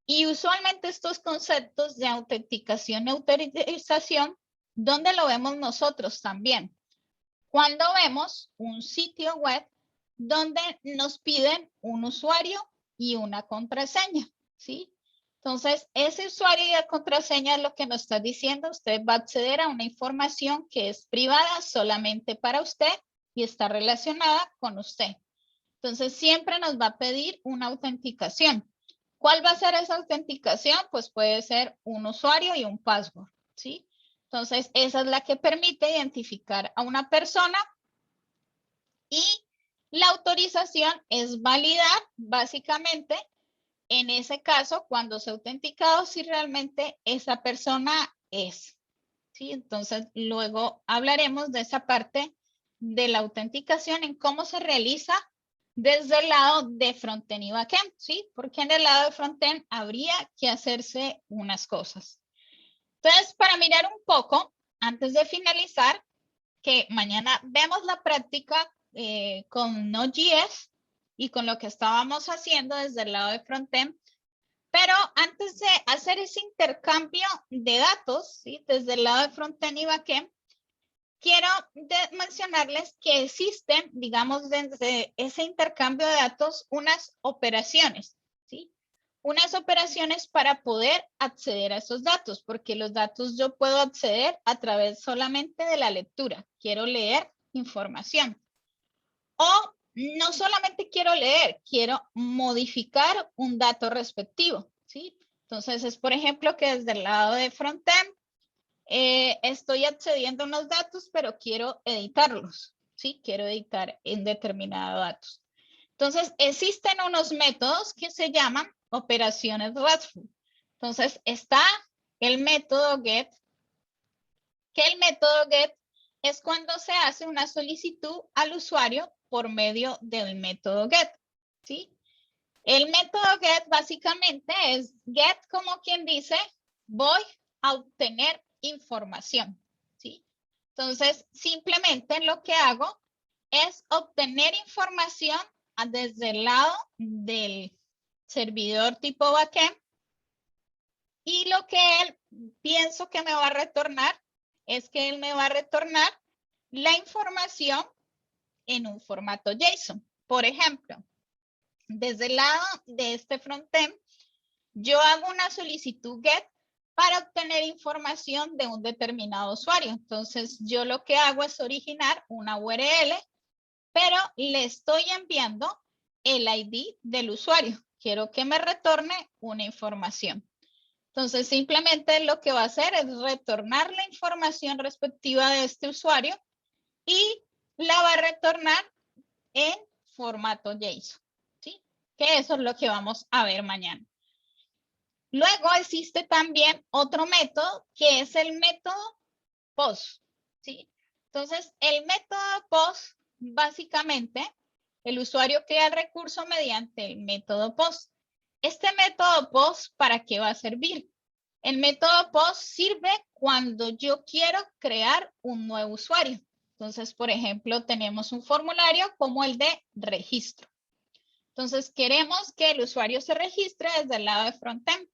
Y usualmente estos conceptos de autenticación y autorización, ¿dónde lo vemos nosotros también? Cuando vemos un sitio web donde nos piden un usuario y una contraseña, ¿sí? Entonces, ese usuario y la contraseña es lo que nos está diciendo. Usted va a acceder a una información que es privada solamente para usted y está relacionada con usted. Entonces, siempre nos va a pedir una autenticación. ¿Cuál va a ser esa autenticación? Pues puede ser un usuario y un password, ¿sí? Entonces, esa es la que permite identificar a una persona y la autorización es validar básicamente en ese caso cuando se ha autenticado si realmente esa persona es, ¿sí? Entonces, luego hablaremos de esa parte de la autenticación en cómo se realiza desde el lado de frontend y backend, ¿sí? Porque en el lado de frontend habría que hacerse unas cosas. Entonces, para mirar un poco, antes de finalizar, que mañana vemos la práctica con Node.js y con lo que estábamos haciendo desde el lado de frontend, pero antes de hacer ese intercambio de datos, ¿sí? Desde el lado de frontend y backend, quiero mencionarles que existen, digamos, desde ese intercambio de datos, unas operaciones, ¿sí? Unas operaciones para poder acceder a esos datos, porque los datos yo puedo acceder a través solamente de la lectura. Quiero leer información. O no solamente quiero leer, quiero modificar un dato respectivo, ¿sí? Entonces es, por ejemplo, que desde el lado de frontend estoy accediendo a unos datos, pero quiero editarlos, ¿sí? Quiero editar en determinados datos. Entonces, existen unos métodos que se llaman operaciones RESTful. Entonces, está el método GET, que el método GET es cuando se hace una solicitud al usuario por medio del método GET, ¿sí? El método GET básicamente es GET como quien dice, voy a obtener información, ¿sí? Entonces, simplemente lo que hago es obtener información desde el lado del servidor tipo backend y lo que él pienso que me va a retornar es que él me va a retornar la información en un formato JSON. Por ejemplo, desde el lado de este frontend, yo hago una solicitud GET para obtener información de un determinado usuario. Entonces, yo lo que hago es originar una URL, pero le estoy enviando el ID del usuario. Quiero que me retorne una información. Entonces, simplemente lo que va a hacer es retornar la información respectiva de este usuario y la va a retornar en formato JSON, ¿sí? Que eso es lo que vamos a ver mañana. Luego existe también otro método que es el método POST, ¿sí? Entonces, el método POST, básicamente, el usuario crea el recurso mediante el método POST. Este método POST, ¿para qué va a servir? El método POST sirve cuando yo quiero crear un nuevo usuario. Entonces, por ejemplo, tenemos un formulario como el de registro. Entonces, queremos que el usuario se registre desde el lado de frontend.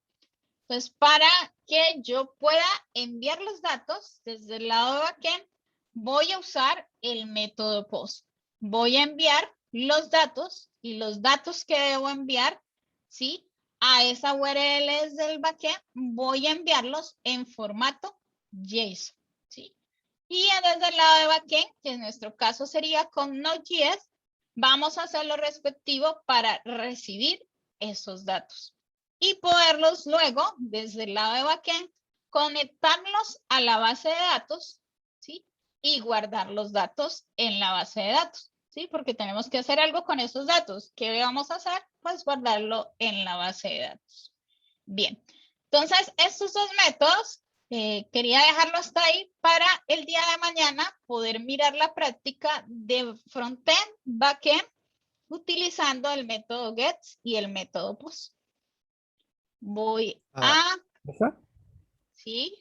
Entonces, para que yo pueda enviar los datos desde el lado de backend, voy a usar el método POST. Voy a enviar los datos y los datos que debo enviar, ¿sí? A esa URL desde el backend, voy a enviarlos en formato JSON, ¿sí? Y desde el lado de backend, que en nuestro caso sería con Node.js, vamos a hacer lo respectivo para recibir esos datos y poderlos luego, desde el lado de backend, conectarlos a la base de datos, ¿sí? Y guardar los datos en la base de datos, ¿sí? Porque tenemos que hacer algo con esos datos. ¿Qué vamos a hacer? Pues guardarlo en la base de datos. Bien, entonces estos dos métodos quería dejarlo hasta ahí para el día de mañana poder mirar la práctica de frontend, backend, utilizando el método GET y el método POST. Voy Ah, a, ¿esa? sí,